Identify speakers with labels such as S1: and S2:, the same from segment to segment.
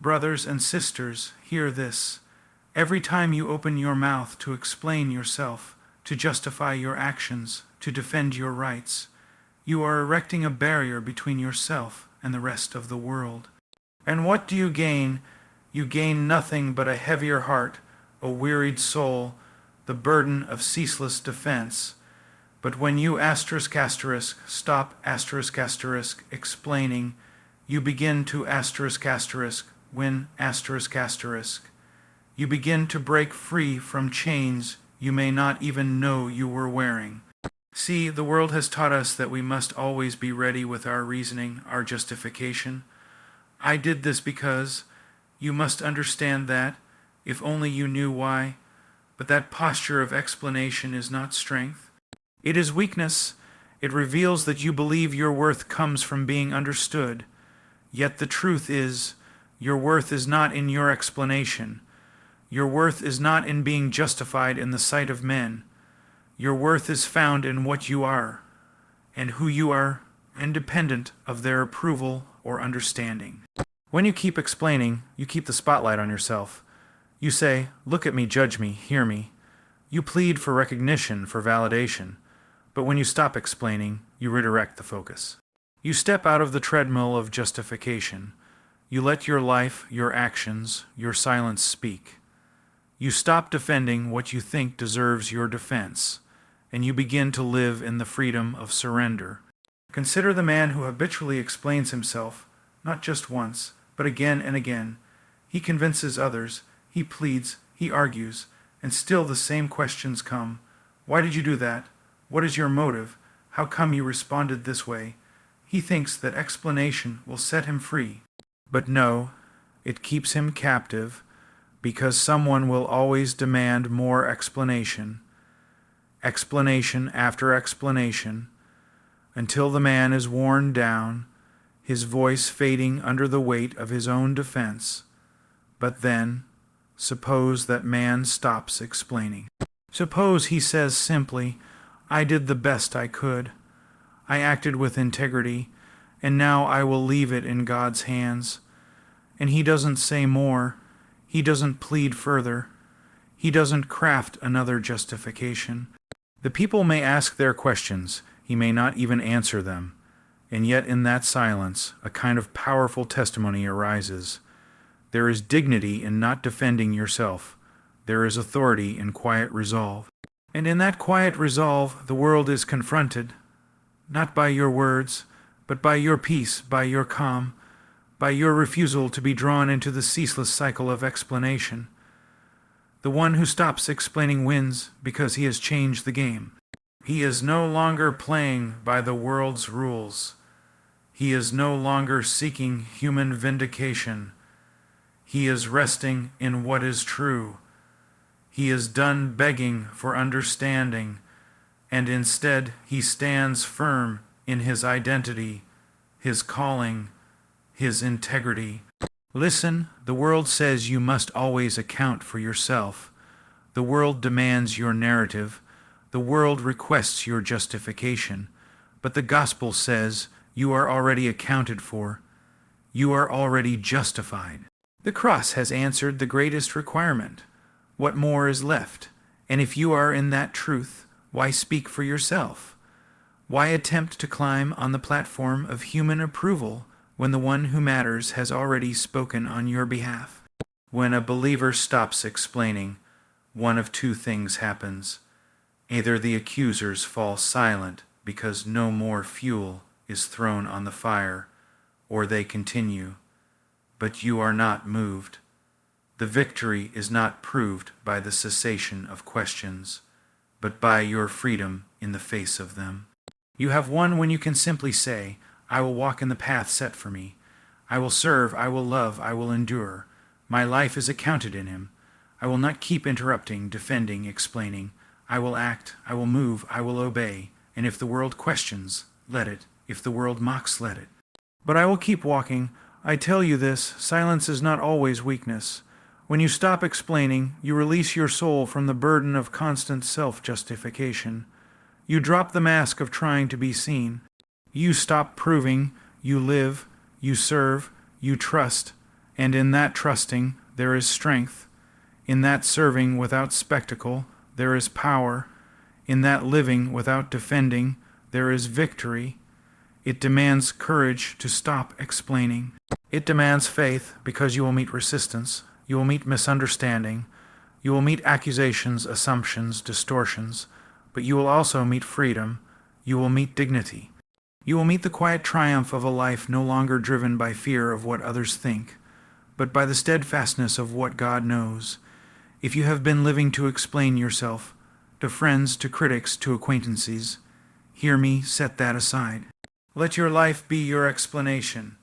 S1: Brothers and sisters, hear this. Every time you open your mouth to explain yourself, to justify your actions, to defend your rights, you are erecting a barrier between yourself and the rest of the world. And what do you gain? You gain nothing but a heavier heart, a wearied soul, the burden of ceaseless defense. But when you stop explaining, you begin to when you begin to break free from chains you may not even know you were wearing. See, the world has taught us that we must always be ready with our reasoning, our justification. I did this because you must understand that, if only you knew why. But that posture of explanation is not strength. It is weakness. It reveals that you believe your worth comes from being understood. Yet the truth is, your worth is not in your explanation. Your worth is not in being justified in the sight of men. Your worth is found in what you are, and who you are, independent of their approval or understanding. When you keep explaining, you keep the spotlight on yourself. You say, look at me, judge me, hear me. You plead for recognition, for validation. But when you stop explaining, you redirect the focus. You step out of the treadmill of justification. You let your life, your actions, your silence speak. You stop defending what you think deserves your defense, and you begin to live in the freedom of surrender. Consider the man who habitually explains himself, not just once, but again and again. He convinces others, he pleads, he argues, and still the same questions come. Why did you do that? What is your motive? How come you responded this way? He thinks that explanation will set him free. But no, it keeps him captive, because someone will always demand more explanation. Explanation after explanation, until the man is worn down, his voice fading under the weight of his own defense. But then, suppose that man stops explaining. Suppose he says simply, I did the best I could. I acted with integrity, and now I will leave it in God's hands. And he doesn't say more. He doesn't plead further. He doesn't craft another justification. The people may ask their questions. He may not even answer them. And yet in that silence, a kind of powerful testimony arises. There is dignity in not defending yourself. There is authority in quiet resolve. And in that quiet resolve, the world is confronted, not by your words, but by your peace, by your calm, by your refusal to be drawn into the ceaseless cycle of explanation. The one who stops explaining wins because he has changed the game. He is no longer playing by the world's rules. He is no longer seeking human vindication. He is resting in what is true. He is done begging for understanding, and instead he stands firm in his identity, his calling, his integrity. Listen, the world says you must always account for yourself. The world demands your narrative. The world requests your justification. But the gospel says you are already accounted for. You are already justified. The cross has answered the greatest requirement. What more is left? And if you are in that truth, why speak for yourself? Why attempt to climb on the platform of human approval when the one who matters has already spoken on your behalf? When a believer stops explaining, one of two things happens. Either the accusers fall silent because no more fuel is thrown on the fire, or they continue. But you are not moved. The victory is not proved by the cessation of questions, but by your freedom in the face of them. You have won when you can simply say, I will walk in the path set for me. I will serve, I will love, I will endure. My life is accounted in him. I will not keep interrupting, defending, explaining. I will act, I will move, I will obey. And if the world questions, let it. If the world mocks, let it. But I will keep walking. I tell you this, silence is not always weakness. When you stop explaining, you release your soul from the burden of constant self-justification. You drop the mask of trying to be seen. You stop proving, you live, you serve, you trust, And in that trusting there is strength. In that serving without spectacle there is power. In that living without defending there is victory. It demands courage to stop explaining. It demands faith because you will meet resistance, you will meet misunderstanding, you will meet accusations, assumptions, distortions, but you will also meet freedom, you will meet dignity. You will meet the quiet triumph of a life no longer driven by fear of what others think, but by the steadfastness of what God knows. If you have been living to explain yourself, to friends, to critics, to acquaintances, hear me set that aside. Let your life be your explanation.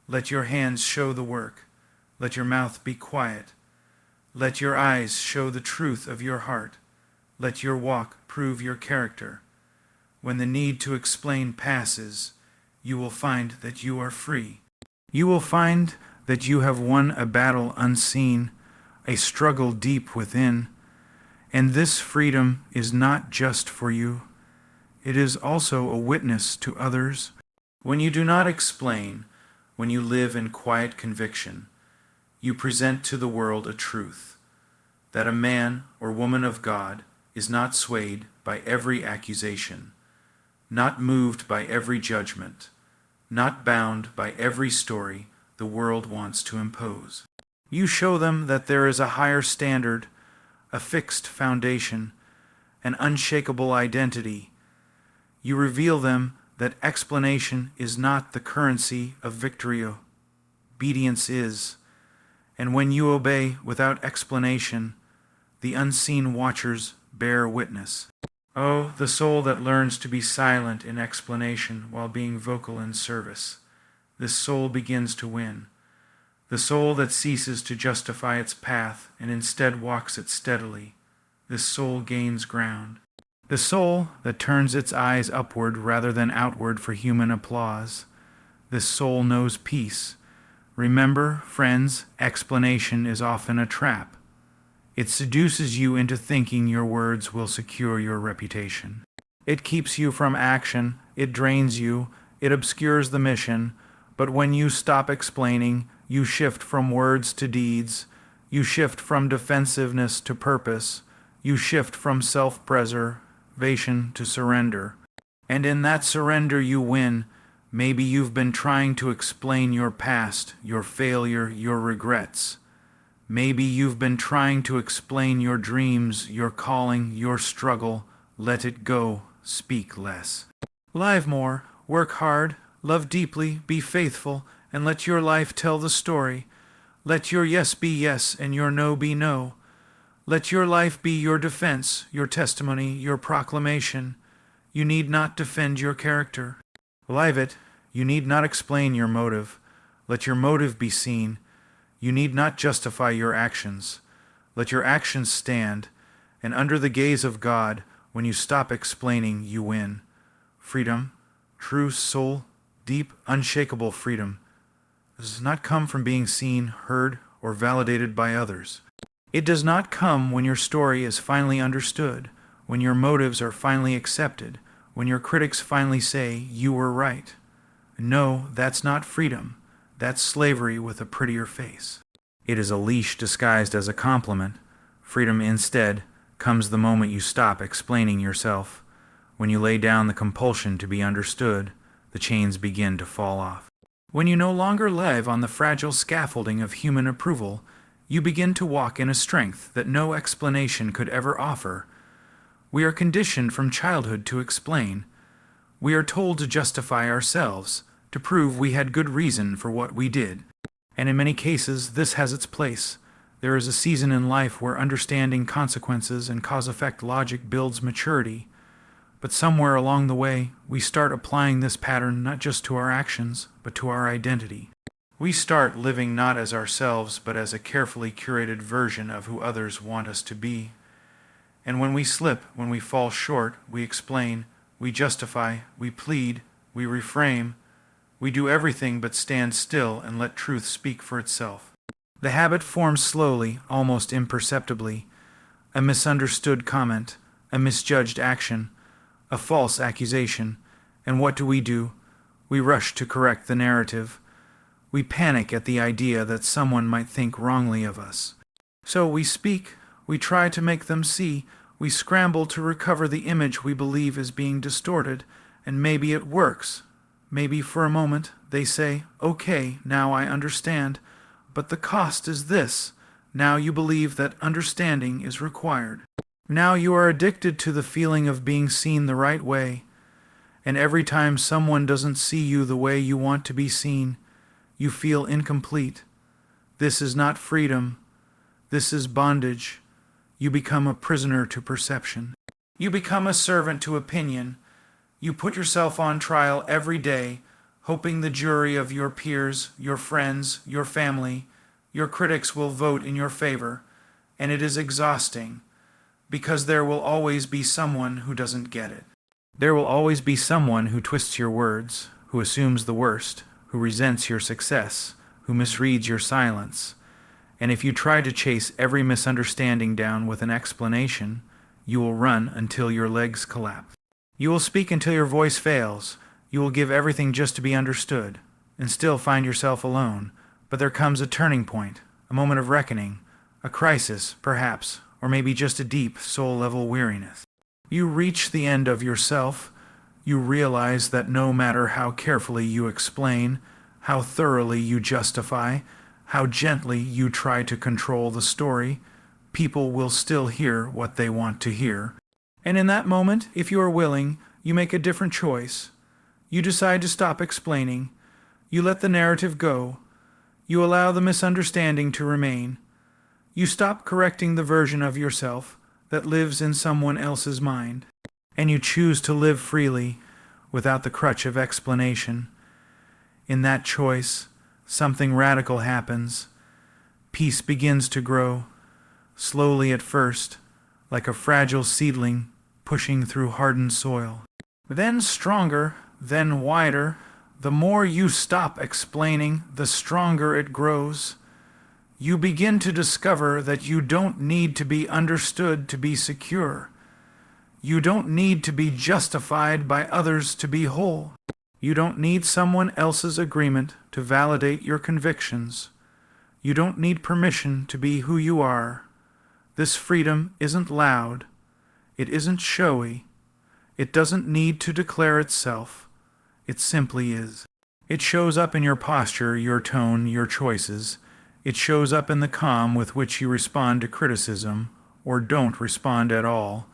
S1: Let your hands show the work. Let your mouth be quiet. Let your eyes show the truth of your heart. Let your walk prove your character. When the need to explain passes, you will find that you are free. You will find that you have won a battle unseen, a struggle deep within, and this freedom is not just for you. It is also a witness to others. When you do not explain, when you live in quiet conviction, you present to the world a truth, that a man or woman of God is not swayed by every accusation, not moved by every judgment, not bound by every story the world wants to impose. You show them that there is a higher standard, a fixed foundation, an unshakable identity. You reveal them that explanation is not the currency of victory, obedience is. And when you obey without explanation, the unseen watchers bear witness. Oh, the soul that learns to be silent in explanation while being vocal in service. This soul begins to win. The soul that ceases to justify its path and instead walks it steadily. This soul gains ground. The soul that turns its eyes upward rather than outward for human applause. This soul knows peace. Remember, friends, explanation is often a trap. It seduces you into thinking your words will secure your reputation. It keeps you from action, it drains you, it obscures the mission, but when you stop explaining, you shift from words to deeds, you shift from defensiveness to purpose, you shift from self-preservation to surrender. And in that surrender you win. Maybe you've been trying to explain your past, your failure, your regrets. Maybe you've been trying to explain your dreams, your calling, your struggle. Let it go. Speak less. Live more. Work hard. Love deeply. Be faithful. And let your life tell the story. Let your yes be yes and your no be no. Let your life be your defense, your testimony, your proclamation. You need not defend your character. Live it. You need not explain your motive. Let your motive be seen. You need not justify your actions. Let your actions stand, and under the gaze of God, when you stop explaining, you win. Freedom, true soul, deep, unshakable freedom, does not come from being seen, heard, or validated by others. It does not come when your story is finally understood, when your motives are finally accepted, when your critics finally say, you were right. No, that's not freedom. That's slavery with a prettier face. It is a leash disguised as a compliment. Freedom instead comes the moment you stop explaining yourself. When you lay down the compulsion to be understood, the chains begin to fall off. When you no longer live on the fragile scaffolding of human approval, you begin to walk in a strength that no explanation could ever offer. We are conditioned from childhood to explain. We are told to justify ourselves, to prove we had good reason for what we did. And in many cases, this has its place. There is a season in life where understanding consequences and cause-effect logic builds maturity. But somewhere along the way, we start applying this pattern not just to our actions, but to our identity. We start living not as ourselves, but as a carefully curated version of who others want us to be. And when we slip, when we fall short, we explain, we justify, we plead, we reframe. We do everything but stand still and let truth speak for itself. The habit forms slowly, almost imperceptibly. A misunderstood comment, a misjudged action, a false accusation. And what do? We rush to correct the narrative. We panic at the idea that someone might think wrongly of us. So we speak, we try to make them see, we scramble to recover the image we believe is being distorted, and maybe it works. Maybe for a moment they say, "Okay, now I understand, but the cost is this." Now you believe that understanding is required. Now you are addicted to the feeling of being seen the right way, and every time someone doesn't see you the way you want to be seen, you feel incomplete. This is not freedom. This is bondage. You become a prisoner to perception. You become a servant to opinion. You put yourself on trial every day, hoping the jury of your peers, your friends, your family, your critics will vote in your favor, and it is exhausting, because there will always be someone who doesn't get it. There will always be someone who twists your words, who assumes the worst, who resents your success, who misreads your silence. And if you try to chase every misunderstanding down with an explanation, you will run until your legs collapse. You will speak until your voice fails. You will give everything just to be understood, and still find yourself alone. But there comes a turning point, a moment of reckoning, a crisis, perhaps, or maybe just a deep, soul-level weariness. You reach the end of yourself. You realize that no matter how carefully you explain, how thoroughly you justify, how gently you try to control the story, people will still hear what they want to hear. And in that moment, if you are willing, you make a different choice. You decide to stop explaining. You let the narrative go. You allow the misunderstanding to remain. You stop correcting the version of yourself that lives in someone else's mind. And you choose to live freely, without the crutch of explanation. In that choice, something radical happens. Peace begins to grow, slowly at first, like a fragile seedling pushing through hardened soil. Then stronger, then wider. The more you stop explaining, the stronger it grows. You begin to discover that you don't need to be understood to be secure. You don't need to be justified by others to be whole. You don't need someone else's agreement to validate your convictions. You don't need permission to be who you are. This freedom isn't loud. It isn't showy. It doesn't need to declare itself. It simply is. It shows up in your posture, your tone, your choices. It shows up in the calm with which you respond to criticism, or don't respond at all.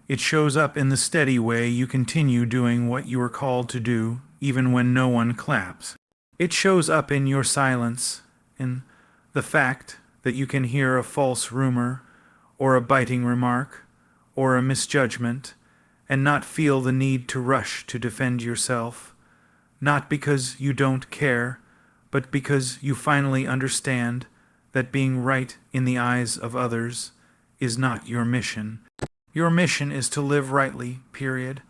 S1: It shows up in the steady way you continue doing what you are called to do, even when no one claps. It shows up in your silence, in the fact that you can hear a false rumor, or a biting remark, or a misjudgment, and not feel the need to rush to defend yourself, not because you don't care, but because you finally understand that being right in the eyes of others is not your mission. Your mission is to live rightly, period.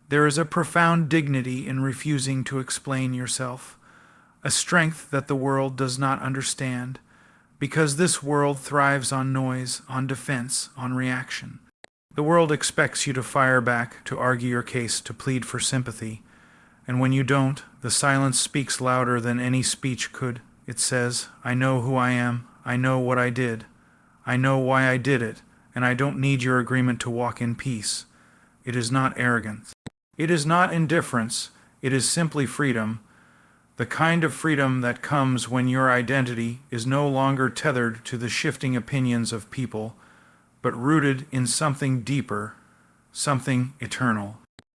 S1: There is a profound dignity in refusing to explain yourself, a strength that the world does not understand, because this world thrives on noise, on defense, on reaction. The world expects you to fire back, to argue your case, to plead for sympathy. And when you don't, the silence speaks louder than any speech could. It says, "I know who I am. I know what I did. I know why I did it, and I don't need your agreement to walk in peace." It is not arrogance. It is not indifference. It is simply freedom. The kind of freedom that comes when your identity is no longer tethered to the shifting opinions of people, but rooted in something deeper, something eternal.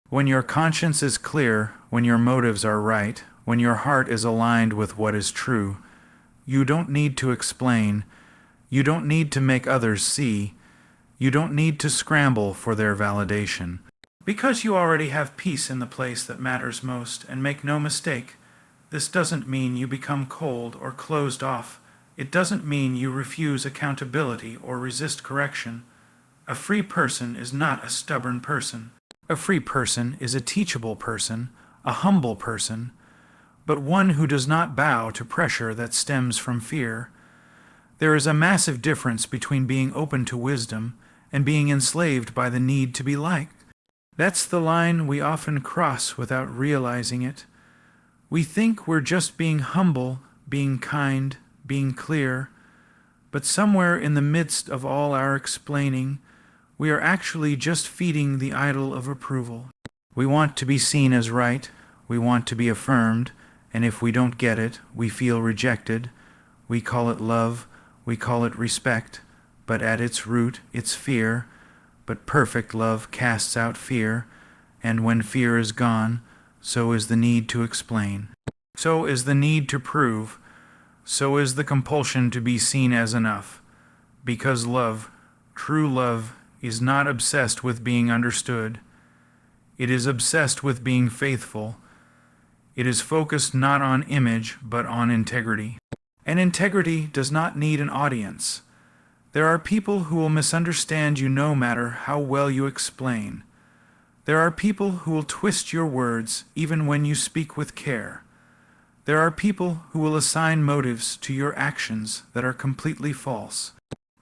S1: When your conscience is clear, when your motives are right, when your heart is aligned with what is true, you don't need to explain. You don't need to make others see. You don't need to scramble for their validation. Because you already have peace in the place that matters most, and make no mistake, this doesn't mean you become cold or closed off. It doesn't mean you refuse accountability or resist correction. A free person is not a stubborn person. A free person is a teachable person, a humble person, but one who does not bow to pressure that stems from fear. There is a massive difference between being open to wisdom and being enslaved by the need to be liked. That's the line we often cross without realizing it. We think we're just being humble, being kind, being clear, but somewhere in the midst of all our explaining, we are actually just feeding the idol of approval. We want to be seen as right, we want to be affirmed, and if we don't get it, we feel rejected. We call it love, we call it respect, but at its root, it's fear. But perfect love casts out fear, and when fear is gone, so is the need to explain. So is the need to prove. So is the compulsion to be seen as enough. Because love, true love, is not obsessed with being understood. It is obsessed with being faithful. It is focused not on image, but on integrity. And integrity does not need an audience. There are people who will misunderstand you no matter how well you explain. There are people who will twist your words even when you speak with care. There are people who will assign motives to your actions that are completely false.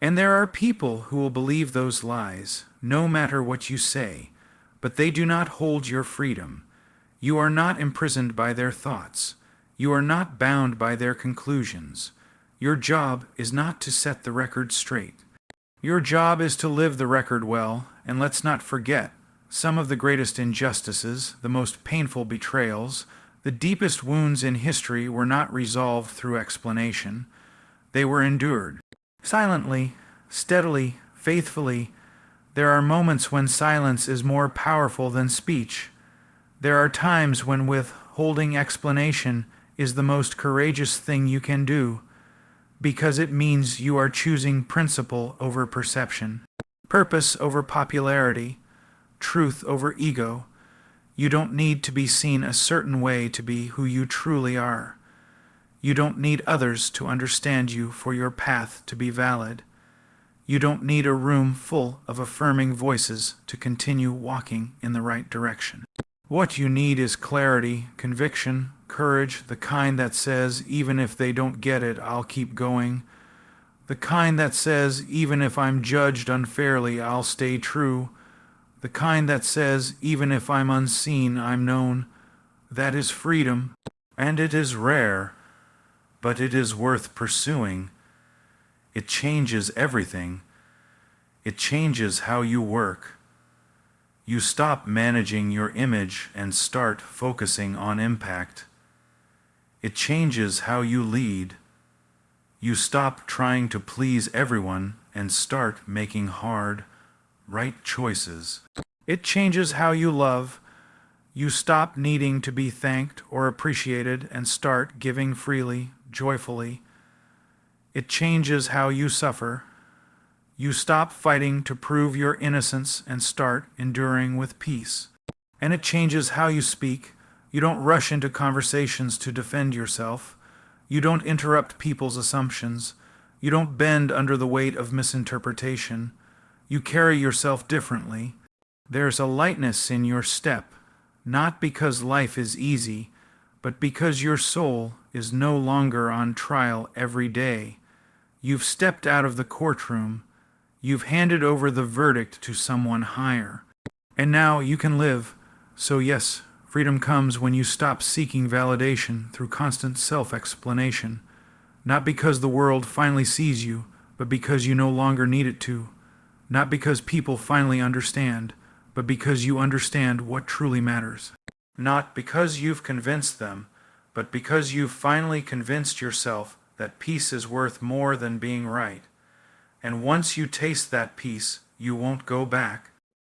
S1: And there are people who will believe those lies, no matter what you say, but they do not hold your freedom. You are not imprisoned by their thoughts. You are not bound by their conclusions. Your job is not to set the record straight. Your job is to live the record well, and let's not forget, some of the greatest injustices, the most painful betrayals, the deepest wounds in history were not resolved through explanation. They were endured. Silently, steadily, faithfully. There are moments when silence is more powerful than speech. There are times when withholding explanation is the most courageous thing you can do, because it means you are choosing principle over perception, purpose over popularity, truth over ego. You don't need to be seen a certain way to be who you truly are. You don't need others to understand you for your path to be valid. You don't need a room full of affirming voices to continue walking in the right direction. What you need is clarity, conviction, courage, the kind that says, even if they don't get it, I'll keep going. The kind that says, even if I'm judged unfairly, I'll stay true. The kind that says, even if I'm unseen, I'm known. That is freedom, and it is rare, but it is worth pursuing. It changes everything. It changes how you work. You stop managing your image and start focusing on impact. It changes how you lead. You stop trying to please everyone and start making hard, right choices. It changes how you love. You stop needing to be thanked or appreciated and start giving freely, joyfully. It changes how you suffer. You stop fighting to prove your innocence and start enduring with peace. And it changes how you speak. You don't rush into conversations to defend yourself. You don't interrupt people's assumptions. You don't bend under the weight of misinterpretation. You carry yourself differently. There's a lightness in your step, not because life is easy, but because your soul is no longer on trial every day. You've stepped out of the courtroom. You've handed over the verdict to someone higher. And now you can live. So yes, freedom comes when you stop seeking validation through constant self-explanation. Not because the world finally sees you, but because you no longer need it to. Not because people finally understand, but because you understand what truly matters. Not because you've convinced them, but because you've finally convinced yourself that peace is worth more than being right. And once you taste that peace, you won't go back.